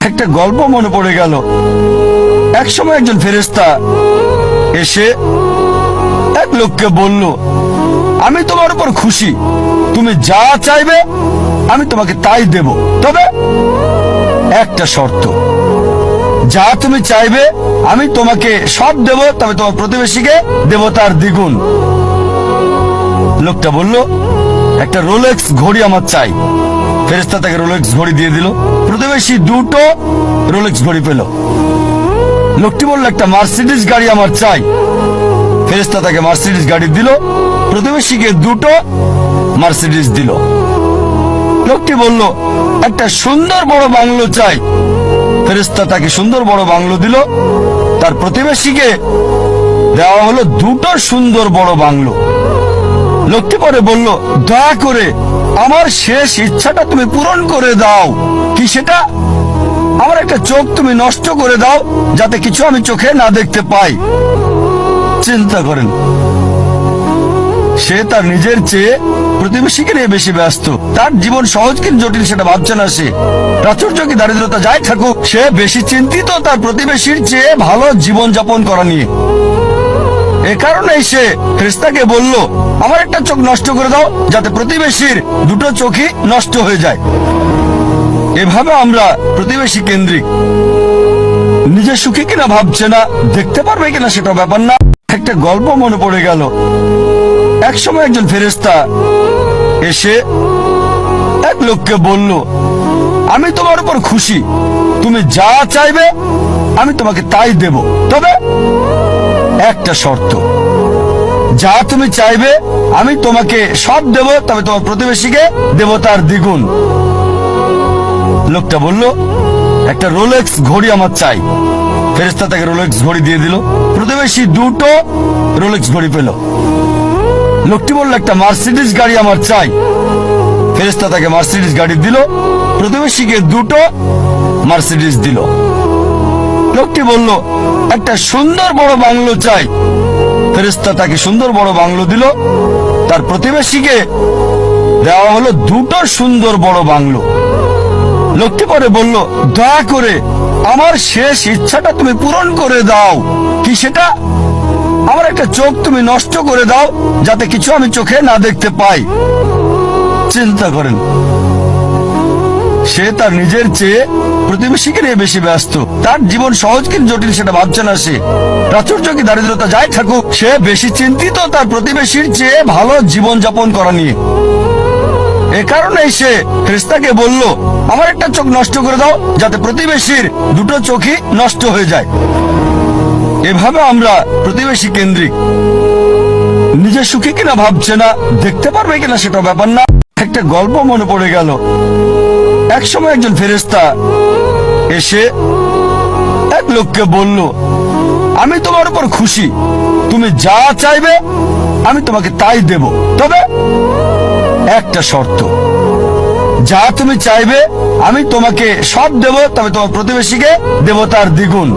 একটা গল্প মনে পড়ে গেল। একসময় একজন ফেরেশতা এসে এক লোককে বলল, আমি তোমার উপর খুশি, তুমি যা চাইবে আমি তোমাকে তাই দেব, তবে একটা শর্ত, যা তুমি চাইবে আমি তোমাকে সব দেব, তবে তোমার প্রতিবেশীকে দেব তার দ্বিগুণ। লোকটা বলল, একটা রোলেক্স ঘড়ি আমার চাই। ফেরেশতা তাকে রোলেক্স ঘড়ি দিয়ে দিল। প্রতিবেশী দুটো রোলেক্স ঘড়ি পেল। লোকটি বলল, একটা মার্সিডিজ গাড়ি আমার চাই। ফেরেশতা তাকে মার্সিডিজ গাড়ি দিল। প্রতিবেশীকে দুটো মার্সিডিজ দিল। লোকটি বলল, একটা সুন্দর বড় বাংলো চাই। ফেরেশতা তাকে সুন্দর বড় বাংলো দিল। তার প্রতিবেশীকে দেওয়া হলো দুটো সুন্দর বড় বাংলো। লোকটি পরে বলল, দয়া করে আমার শেষ ইচ্ছাটা তুমি পূরণ করে দাও। কি সেটা? আমার একটা চোখ তুমি নষ্ট করে দাও, যাতে কিছু আমি চোখে না দেখতে পাই। চিন্তা করেন, সে তার নিজের চেয়ে প্রতিবেশীকে নিয়ে বেশি ব্যস্ত। তার জীবন সহজ কিন্তু জটিল সেটা ভাবছে না সে। প্রাচুর্য কি দারিদ্রতা যাই থাকুক, সে বেশি চিন্তিত তার প্রতিবেশীর চেয়ে ভালো জীবন যাপন করা নিয়ে। এ কারণেই সে ফেরেশতাকে বলল, আমার একটা চোখ নষ্ট করে দাও, যাতে প্রতিবেশীর দুটো চোখই নষ্ট হয়ে যায়। এভাবে আমরা প্রতিবেশী কেন্দ্রিক। নিজে সুখী কিনা ভাবছে না, দেখতে পারবে কিনা সেটা ব্যাপার না। একটা গল্প মনে পড়ে গেল। একসময় একজন ফেরেশতা এসে এক লোককে বলল, আমি তোমার উপর খুশি, তুমি যা চাইবে আমি তোমাকে তাই দেব, তবে একটা শর্ত, যা তুমি চাইবে আমি তোমাকে সব দেব, তবে তোমার প্রতিবেশীকে দেব তার দ্বিগুণ। লোকটা বলল, একটা রোলেক্স ঘড়ি আমার চাই। ফেরেশতা তাকে রোলেক্স ঘড়ি দিয়ে দিল। প্রতিবেশী দুটো রোলেক্স ঘড়ি পেল। লোকটি বলল, একটা মার্সিডিজ গাড়ি আমার চাই। ফেরেশতা তাকে মার্সিডিজ গাড়ি দিল। প্রতিবেশীকে দুটো মার্সিডিজ দিল। লোকটি বলল, একটা সুন্দর বড় বাংলো চাই। ফেরেশতা তাকে সুন্দর বড় বাংলো দিল। তার প্রতিবেশীকে দেওয়া হলো দুটো সুন্দর বড় বাংলো। লোকটি পরে বলল, দয়া করে আমার শেষ ইচ্ছাটা তুমি পূরণ করে দাও। কি সেটা? আমার একটা চোখ তুমি নষ্ট করে দাও, যাতে কিছু আমি চোখে না দেখতে পাই। চিন্তা করেন, সে তার নিজের চেয়ে প্রতিবেশীকে নিয়ে বেশি ব্যস্ত। তার জীবন সহজ কিন্তু জটিল সেটা ভাবছে না সে। প্রাচুর্য কি দারিদ্রতা যাই থাকুক, সে বেশি চিন্তিত তার প্রতিবেশীর চেয়ে ভালো জীবন যাপন করা নিয়ে। এ কারণেই সে ফেরেশতাকে বলল, আমার একটা চোখ নষ্ট করে দাও, যাতে প্রতিবেশীর দুটো চোখই নষ্ট হয়ে যায়। এভাবে আমরা প্রতিবেশী কেন্দ্রিক। নিজে সুখী কিনা ভাবছে না, দেখতে পারবে কিনা সেটা ব্যাপার না। একটা গল্প মনে পড়ে গেল। একসময় একজন ফেরেশতা এসে এক লোককে বলল, আমি তোমার উপর খুশি, তুমি যা চাইবে আমি তোমাকে তাই দেব, তবে একটা শর্ত, যা তুমি চাইবে আমি তোমাকে সব দেব, তবে তোমার প্রতিবেশীকে দেব তার দ্বিগুণ।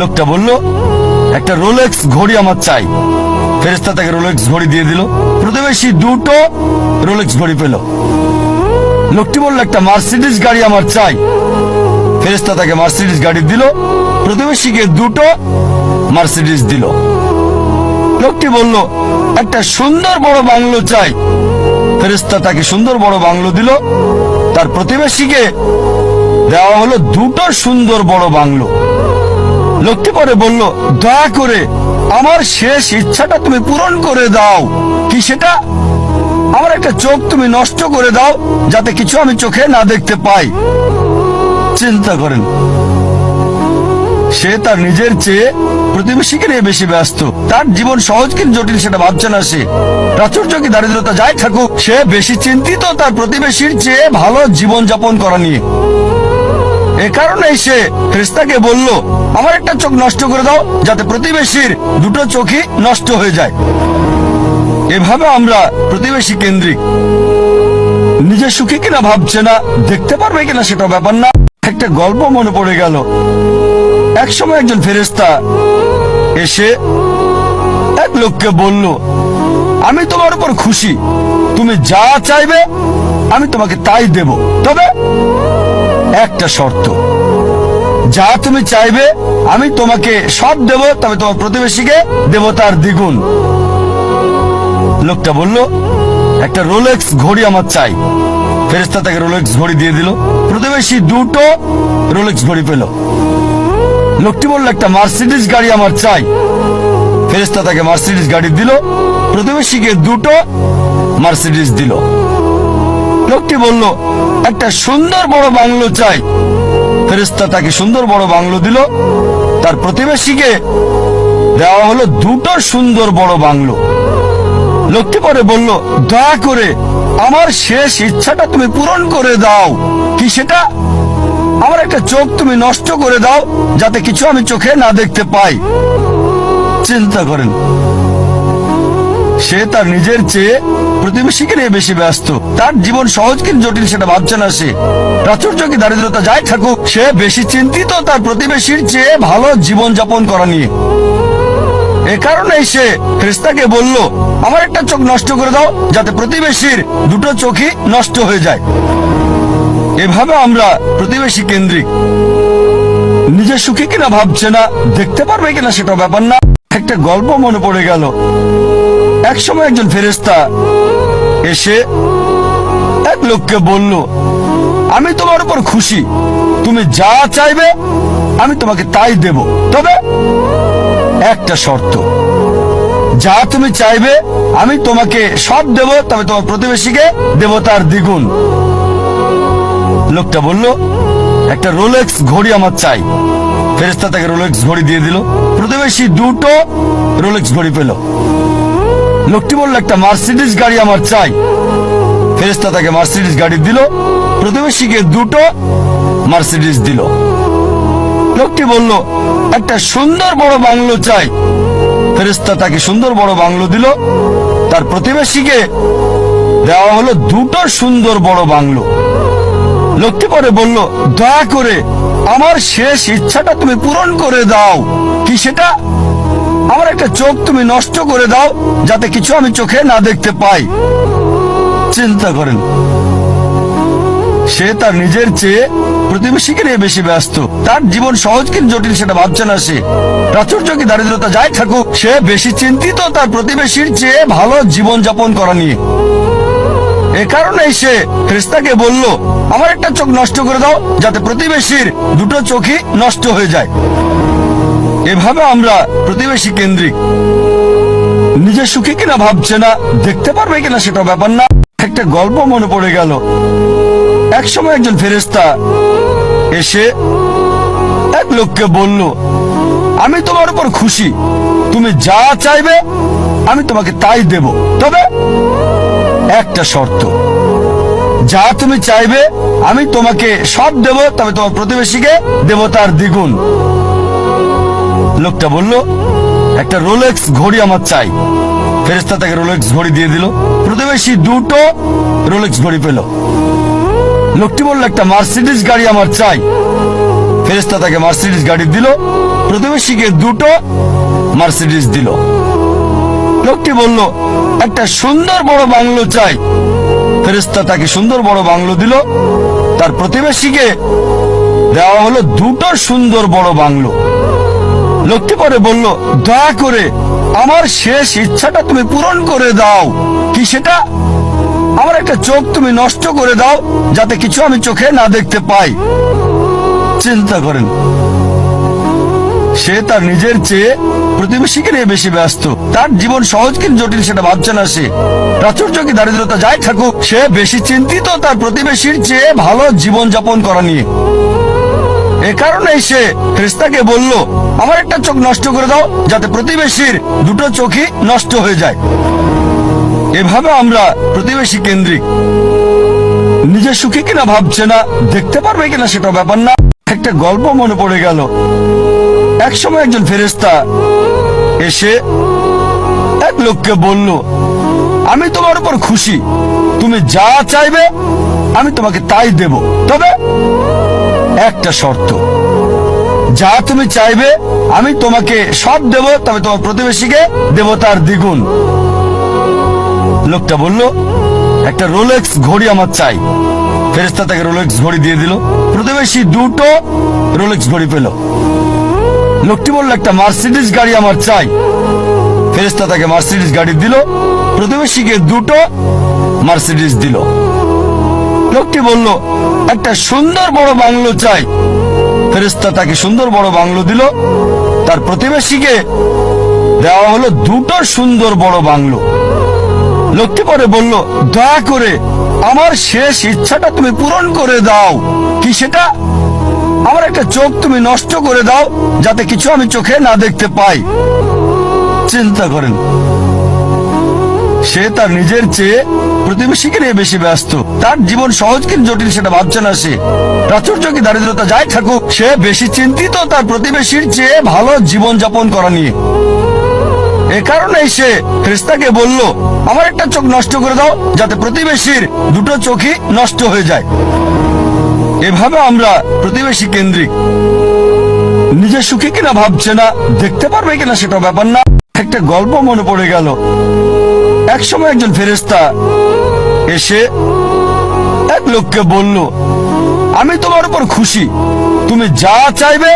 লোকটা বলল, একটা রোলেক্স ঘড়ি আমার চাই। ফেরেশতা তাকে রোলেক্স ঘড়ি দিয়ে দিল। প্রতিবেশী দুটো রোলেক্স ঘড়ি পেল। লোকটি বলল, একটা মার্সিডিজ গাড়ি আমার চাই। ফেরেশতা তাকে মার্সিডিজ গাড়ি দিল। প্রতিবেশীকে দুটো মার্সিডিজ দিল। লোকটি বলল, একটা সুন্দর বড় বাংলো চাই। ফেরেশতা তাকে সুন্দর বড় বাংলো দিল। তার প্রতিবেশীকে দেওয়া হলো দুটো সুন্দর বড় বাংলো। লোকটি পরে বলল, দয়া করে আমার শেষ ইচ্ছাটা তুমি পূরণ করে দাও। কি সেটা? আমার একটা চোখ তুমি নষ্ট করে দাও, যাতে কিছু আমি চোখে না দেখতে পাই। চিন্তা করেন, সে তার নিজের চেয়ে প্রতিবেশীকে নিয়ে বেশি ব্যস্ত। তার জীবন সহজ কিন্তু জটিল সেটা ভাবছে না সে। প্রাচুর্য কি দারিদ্রতা যাই থাকুক, সে বেশি চিন্তিত তার প্রতিবেশীর চেয়ে ভালো জীবন যাপন করা নিয়ে। এ কারণেই সে ফেরেশতাকে বলল, আমার একটা চোখ নষ্ট করে দাও, যাতে প্রতিবেশীর দুটো চোখই নষ্ট হয়ে যায়। এভাবে আমরা প্রতিবেশী কেন্দ্রিক। নিজে সুখী কিনা ভাবছে না, দেখতে পারবে কিনা সেটা ব্যাপার না। একটা গল্প মনে পড়ে গেল। একসময় একজন ফেরেশতা এসে এক লোককে বলল, আমি তোমার উপর খুশি, তুমি যা চাইবে আমি তোমাকে তাই দেব, তবে একটা শর্ত, যা তুমি চাইবে আমি তোমাকে সব দেব, তবে তোমার প্রতিবেশীকে দেব তার দ্বিগুণ। লোকটা বলল, একটা রোলেক্স ঘড়ি আমার চাই। ফেরেশতা তাকে রোলেক্স ঘড়ি দিয়ে দিল। প্রতিবেশী দুটো রোলেক্স ঘড়ি পেল। লোকটি বলল, একটা মার্সিডিজ গাড়ি আমার চাই। ফেরেশতা তাকে মার্সিডিজ গাড়ি দিল। প্রতিবেশীকে দুটো মার্সিডিজ দিল। লোকটি বলল, একটা সুন্দর বড় বাংলো চাই। ফেরেশতা তাকে সুন্দর বড় বাংলো দিল। তার প্রতিবেশীকে দেওয়া হলো দুটো সুন্দর বড় বাংলো। লোকটি পরে বলল, দয়া করে আমার শেষ ইচ্ছাটা তুমি পূরণ করে দাও। কি সেটা? আমার একটা চোখ তুমি নষ্ট করে দাও, যাতে কিছু আমি চোখে না দেখতে পাই। চিন্তা করেন, সে তার নিজের চেয়ে প্রতিবেশীকে নিয়ে বেশি ব্যস্ত। তার জীবন সহজ কিন্তু জটিল সেটা ভাবছে না সে। প্রাচুর্য কি দারিদ্রতা যাই থাকুক, সে বেশি চিন্তিত তার প্রতিবেশীর চেয়ে ভালো জীবন যাপন করা নিয়ে। এ কারণেই সে ফেরেশতাকে বলল, আমার একটা চোখ নষ্ট করে দাও, যাতে প্রতিবেশীর দুটো চোখই নষ্ট হয়ে যায়। এভাবে আমরা প্রতিবেশী কেন্দ্রিক। নিজে সুখী কিনা ভাবছে না, দেখতে পারবে কিনা সেটা ব্যাপার না। একটা গল্প মনে পড়ে গেল। এক সময় একজন ফেরেশতা এসে এক লোককে বলল, আমি তোমার উপর খুশি, তুমি যা চাইবে আমি তোমাকে তাই দেব, তবে একটা শর্ত, যা তুমি চাইবে আমি তোমাকে সব দেব, তবে তোমার প্রতিবেশীকে দেব তার দ্বিগুণ। লোকটা বলল, একটা রোলেক্স ঘড়ি আমার চাই। ফেরেশতা তাকে রোলেক্স ঘড়ি দিয়ে দিল। প্রতিবেশী দুটো রোলেক্স ঘড়ি পেল। লোকটি বলল, একটা মার্সিডিজ গাড়ি আমার চাই। ফেরেশতা তাকে মার্সিডিজ গাড়ি দিল। প্রতিবেশীকে দুটো মার্সিডিজ দিল। লোকটি বলল, একটা সুন্দর বড় বাংলো চাই। ফেরেশতা তাকে সুন্দর বড় বাংলো দিল। তার প্রতিবেশীকে দেওয়া হলো দুটো সুন্দর বড় বাংলো। লোকটি পরে বলল, দয়া করে আমার শেষ ইচ্ছাটা তুমি পূরণ করে দাও। কি সেটা? আমার একটা চোখ তুমি নষ্ট করে দাও, যাতে কিছু আমি চোখে না দেখতে পাই। চিন্তা করেন, সে তার নিজের চেয়ে প্রতিবেশীকে নিয়ে বেশি ব্যস্ত। তার জীবন সহজ কিন্তু জটিল সেটা ভাবছে না সে। প্রাচুর্য কি দারিদ্রতা যাই থাকুক, সে বেশি চিন্তিত তার প্রতিবেশীর চেয়ে ভালো জীবন যাপন করা নিয়ে। এ কারণেই সে ফেরেশতাকে বলল, আমার একটা চোখ নষ্ট করে দাও, যাতে প্রতিবেশীর দুটো চোখই নষ্ট হয়ে যায়। এভাবে আমরা প্রতিবেশী কেন্দ্রিক। নিজে সুখী কিনা ভাবছে না, দেখতে পারবে কিনা সেটা ব্যাপার না। একটা গল্প মনে পড়ে গেল। এক সময় একজন ফেরেশতা এসে এক লোককে বলল, আমি তোমার উপর খুশি, তুমি যা চাইবে আমি তোমাকে তাই দেব, তবে একটা শর্ত, যা তুমি চাইবে আমি তোমাকে সব দেব, তবে তোমার প্রতিবেশীকে দেব তার দ্বিগুণ। লোকটা বলল, একটা রোলেক্স ঘড়ি আমার চাই। ফেরেশতা তাকে রোলেক্স ঘড়ি দিয়ে দিল। প্রতিবেশী দুটো রোলেক্স ঘড়ি পেল। লোকটি বলল, একটা মার্সিডিজ গাড়ি আমার চাই। ফেরেশতা তাকে মার্সিডিজ গাড়ি দিল। প্রতিবেশীকে দুটো মার্সিডিজ দিল। লোকটি বলল, একটা সুন্দর বড় বাংলো চাই। ফেরেশতা তাকে সুন্দর বড় বাংলো দিল। তার প্রতিবেশীকে দেওয়া হলো দুটো সুন্দর বড় বাংলো। লোকটি পরে বলল, দয়া করে আমার শেষ ইচ্ছাটা তুমি পূরণ করে দাও। কি সেটা? আমার একটা চোখ তুমি নষ্ট করে দাও, যাতে কিছু আমি চোখে না দেখতে পাই। চিন্তা করেন, সে তার নিজের চেয়ে প্রতিবেশীকে নিয়ে বেশি ব্যস্ত। তার জীবন সহজ কিন্তু জটিল সেটা ভাবছে না সে। প্রাচুর্য কি দারিদ্রতা যাই থাকুক, সে বেশি চিন্তিত তার প্রতিবেশীর চেয়ে ভালো জীবন যাপন করা নিয়ে। এ কারণেই সে ফেরেশতাকে বলল, আমার একটা চোখ নষ্ট করে দাও, যাতে প্রতিবেশীর দুটো চোখই নষ্ট হয়ে যায়। এভাবে আমরা প্রতিবেশী কেন্দ্রিক। নিজে সুখী কিনা ভাবছে না, দেখতে পারবে কিনা সেটা ব্যাপার না। একটা গল্প মনে পড়ে গেল। এক সময় একজন ফেরেশতা এসে এক লোককে বলল, আমি তোমার উপর খুশি, তুমি যা চাইবে আমি তোমাকে তাই দেব, তবে একটা শর্ত, যা তুমি চাইবে আমি তোমাকে সব দেব, তবে তোমার প্রতিবেশীকে দেব তার দ্বিগুণ। লোকটা বলল, একটা রোলেক্স ঘড়ি আমার চাই। ফেরেশতা তাকে রোলেক্স ঘড়ি দিয়ে দিল। প্রতিবেশী দুটো রোলেক্স ঘড়ি পেল। লোকটি বলল, একটা মার্সিডিজ গাড়ি আমার চাই। ফেরেশতা তাকে মার্সিডিজ গাড়ি দিল। প্রতিবেশীকে দুটো মার্সিডিজ দিল। লোকটি বলল, একটা সুন্দর বড় বাংলো চাই। ফেরেশতা তাকে সুন্দর বড় বাংলো দিল। তার প্রতিবেশীকে দেওয়া হলো দুটো সুন্দর বড় বাংলো। লোকটি পরে বলল, দয়া করে আমার শেষ ইচ্ছাটা তুমি পূরণ করে দাও। কি সেটা? আমার একটা চোখ তুমি নষ্ট করে দাও, যাতে কিছু আমি চোখে না দেখতে পাই। চিন্তা করেন, সে তার নিজের চেয়ে প্রতিবেশীকে নিয়ে বেশি ব্যস্ত। তার জীবন সহজ কিন্তু জটিল সেটা ভাবছে না সে। প্রাচুর্য কি দারিদ্রতা যাই থাকুক, সে বেশি চিন্তিত তার প্রতিবেশীর চেয়ে ভালো জীবন যাপন করা নিয়ে। এ কারণেই সে ফেরেশতাকে বলল, আমার একটা চোখ নষ্ট করে দাও, যাতে প্রতিবেশীর দুটো চোখই নষ্ট হয়ে যায়। এভাবে আমরা প্রতিবেশী কেন্দ্রিক। নিজে সুখী কিনা ভাবছে না, দেখতে পারবে কিনা সেটা ব্যাপার না। একটা গল্প মনে পড়ে গেল। এক সময় একজন ফেরেশতা এসে এক লোককে বলল, আমি তোমার উপর খুশি, তুমি যা চাইবে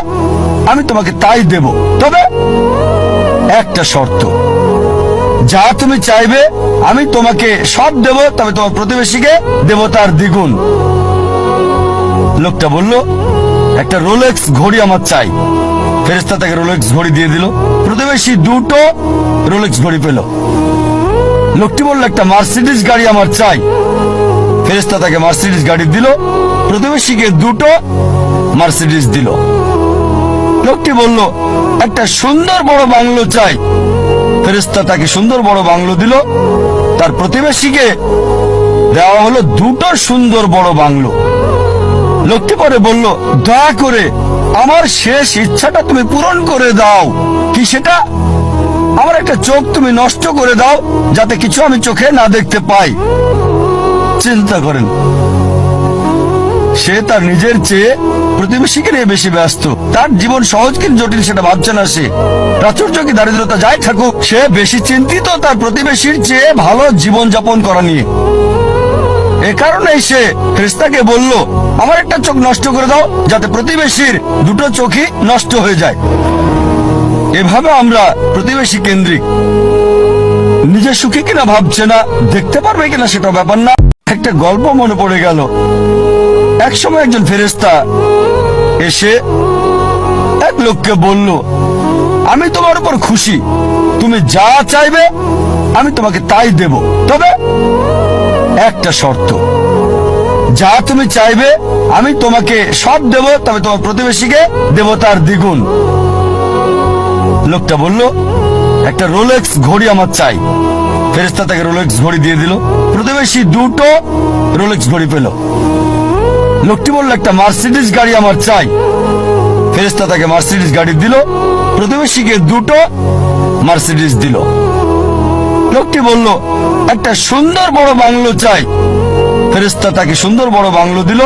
আমি তোমাকে তাই দেব, তবে একটা শর্ত। যা তুমি চাইবে আমি তোমাকে সব দেব, তবে তোমার প্রতিবেশীকে দেব তার দ্বিগুণ। লোকটা বলল, একটা রোলেক্স ঘড়ি আমার চাই। ফেরেশতা তাকে রোলেক্স ঘড়ি দিয়ে দিল। প্রতিবেশী দুটো রোলেক্স ঘড়ি পেল। লোকটি বলল, একটা মার্সিডিজ গাড়ি আমার চাই। ফেরেশতা তাকে মার্সিডিজ গাড়ি দিল। প্রতিবেশীকে দুটো মার্সিডিজ দিল। লোকটি বলল, একটা সুন্দর বড় বাংলো চাই। ফেরেশতা তাকে সুন্দর বড় বাংলো দিল। তার প্রতিবেশীকে দেওয়া হলো দুটো সুন্দর বড় বাংলো। লোকটি পরে বলল, দয়া করে আমার শেষ ইচ্ছাটা তুমি পূরণ করে দাও। কি সেটা? আমার একটা চোখ তুমি নষ্ট করে দাও, যাতে কিছু আমি চোখে না দেখতে পাই। চিন্তা করেন, সে তার নিজের চেয়ে প্রতিবেশীকে নিয়ে বেশি ব্যস্ত। তার জীবন সহজ কিন্তু জটিল সেটা ভাবছে না সে। প্রাচুর্য কি দারিদ্রতা যাই থাকুক, সে বেশি চিন্তিত তার প্রতিবেশীর চেয়ে ভালো জীবন যাপন করা নিয়ে। এ কারণেই সে ফেরেশতাকে বলল, আমার একটা চোখ নষ্ট করে দাও, যাতে প্রতিবেশীর দুটো চোখই নষ্ট হয়ে যায়। এভাবে আমরা প্রতিবেশী কেন্দ্রিক। নিজে সুখী কিনা ভাবছে না, দেখতে পারবে কিনা সেটা ব্যাপার না। একটা গল্প মনে পড়ে গেল। এক সময় একজন ফেরেশতা এসে এক লোককে বলল, আমি তোমার উপর খুশি, তুমি যা চাইবে আমি তোমাকে তাই দেব, তবে একটা শর্ত। যা তুমি চাইবে আমি তোমাকে সব দেব, তবে তোমার প্রতিবেশীকে দেব তার দ্বিগুণ। লোকটা বলল, একটা রোলেক্স ঘড়ি আমার চাই। ফেরেশতা তাকে রোলেক্স ঘড়ি দিয়ে দিল। প্রতিবেশী দুটো রোলেক্স ঘড়ি পেল। লোকটি বলল, একটা মার্সিডিজ গাড়ি আমার চাই। ফেরেশতা তাকে মার্সিডিজ গাড়ি দিল। প্রতিবেশীকে দুটো মার্সিডিজ দিল। লোকটি বলল, একটা সুন্দর বড় বাংলো চাই। ফেরেশতা তাকে সুন্দর বড় বাংলো দিল।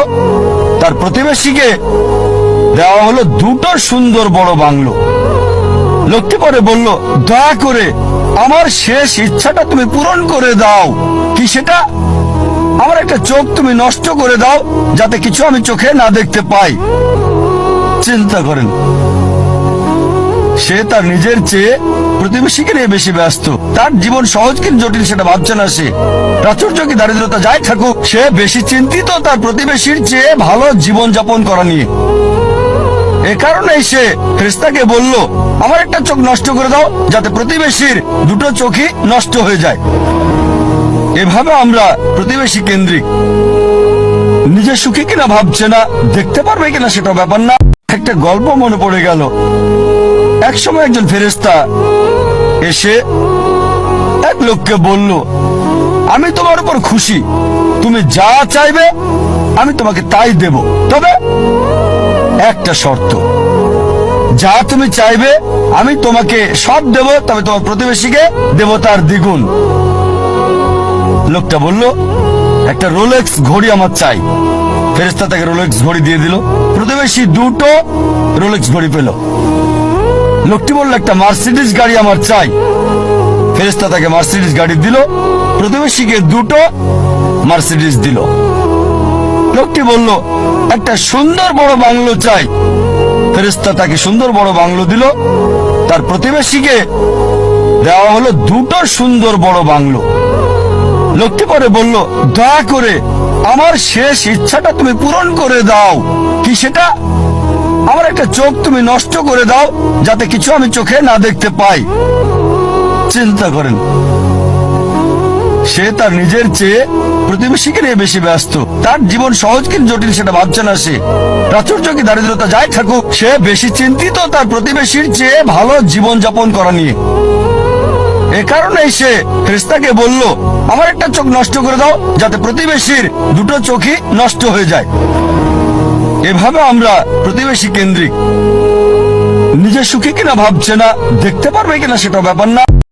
তার প্রতিবেশীকে দেওয়া হলো দুটো সুন্দর বড় বাংলো। লোকটি পরে বলল, দয়া করে আমার শেষ ইচ্ছাটা তুমি পূরণ করে দাও। কি সেটা? আমার একটা চোখ তুমি নষ্ট করে দাও, যাতে কিছু আমি চোখে না দেখতে পাই। চিন্তা করেন, সে তার নিজের চেয়ে প্রতিবেশীকে নিয়ে বেশি ব্যস্ত। তার জীবন সহজ কিন্তু জটিল সেটা ভাবছে না সে। প্রাচুর্য কি দারিদ্রতা যাই থাকুক, সে বেশি চিন্তিত তার প্রতিবেশীর চেয়ে ভালো জীবন যাপন করা নিয়ে। এ কারণেই সে ফেরেশতাকে বলল, আমার একটা চোখ নষ্ট করে দাও, যাতে প্রতিবেশীর দুটো চোখই নষ্ট হয়ে যায়। এভাবে আমরা প্রতিবেশী কেন্দ্রিক। নিজে সুখী কিনা ভাবছে না, দেখতে পারবে কিনা সেটা ব্যাপার না। একটা গল্প মনে পড়ে গেল। এক সময় একজন ফেরেশতা এসে এক লোককে বলল, আমি তোমার উপর খুশি, তুমি যা চাইবে আমি তোমাকে তাই দেব, তবে একটা শর্ত। যা তুমি চাইবে আমি তোমাকে সব দেব, তবে তোমার প্রতিবেশীকে দেব তার দ্বিগুণ। লোকটা বলল, একটা রোলেক্স ঘড়ি আমার চাই। ফেরেশতা তাকে রোলেক্স ঘড়ি দিয়ে দিল। প্রতিবেশী দুটো রোলেক্স ঘড়ি পেল। লোকটি বলল, একটা মার্সিডিজ গাড়ি আমার চাই। ফেরেশতা তাকে মার্সিডিজ গাড়ি দিল। প্রতিবেশীকে দুটো মার্সিডিজ দিল। লোকটি বলল, একটা সুন্দর বড় বাংলো চাই। ফেরেশতা তাকে সুন্দর বড় বাংলো দিল। তার প্রতিবেশীকে দেওয়া হলো দুটো সুন্দর বড় বাংলো। লোকটি পরে বলল, দয়া করে আমার শেষ ইচ্ছাটা তুমি পূরণ করে দাও। কি সেটা? আমার একটা চোখ তুমি নষ্ট করে দাও, যাতে কিছু আমি চোখে না দেখতে পাই। চিন্তা করেন, সে তার নিজের চেয়ে প্রতিবেশীকে নিয়ে বেশি ব্যস্ত। তার জীবন সহজ কি জটিল সেটা ভাবছে না সে। প্রাচুর্য কি দারিদ্রতা যাই থাকুক, সে বেশি চিন্তিত তার প্রতিবেশীর চেয়ে ভালো জীবন যাপন করা নিয়ে। এ কারণেই সে ফেরেশতাকে বলল, আমার একটা চোখ নষ্ট করে দাও, যাতে প্রতিবেশীর দুটো চোখই নষ্ট হয়ে যায়। এভাবে আমরা প্রতিবেশী কেন্দ্রিক। নিজে সুখী কিনা ভাবছে না, দেখতে পারবে কিনা সেটা ব্যাপার না।